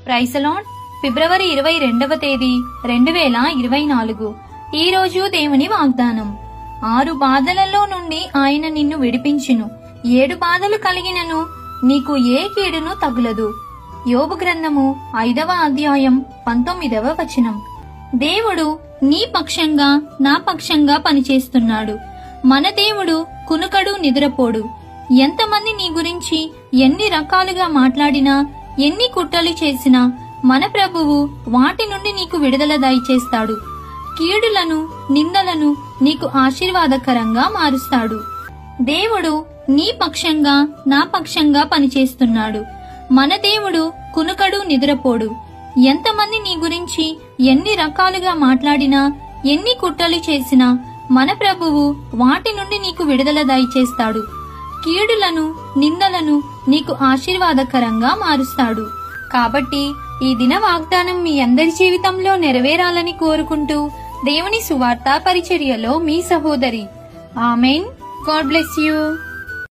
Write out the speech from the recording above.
Praise the Lord. February 22వ తేదీ 2024. ఈ రోజు దేవుని వాగ్దానం. 6 బాధలలో నుండి ఆయన నిన్ను విడిపించును. 7 బాధలు కలిగినను నీకు ఏ కీడును తగులదు. యోబు గ్రంథము 5వ అధ్యాయం 19వ వచనం. దేవుడు నీ పక్షంగా నా పక్షంగా పనిచేస్తున్నాడు. మన దేవుడు కునుకడు నిద్రపోడు. ఎంతమంది నీ గురించి ఎన్ని రకాలుగా మాట్లాడినా, ఎన్ని కుట్రలు చేసినా మన ప్రభువు వాటి నుండి నీకు విడుదల దయచేస్తాడు. కీడులను, నిందలను నీకు ఆశీర్వాదకరంగా మారుస్తాడు. దేవుడు నీ పక్షంగా నా పక్షంగా పనిచేస్తున్నాడు. మన దేవుడు కునుకడు నిద్రపోడు. ఎంతమంది నీ గురించి ఎన్ని రకాలుగా మాట్లాడినా, ఎన్ని కుట్రలు చేసినా మన ప్రభువు వాటి నుండి నీకు విడుదల దయచేస్తాడు. కీడులను, నిందలను నీకు ఆశీర్వాదకరంగా మారుస్తాడు. కాబట్టి ఈ దిన వాగ్దానం మీ అందరి జీవితంలో నెరవేరాలని కోరుకుంటూ దేవుని సువార్త పరిచర్యలో మీ సహోదరి. ఆమెన్. God bless you.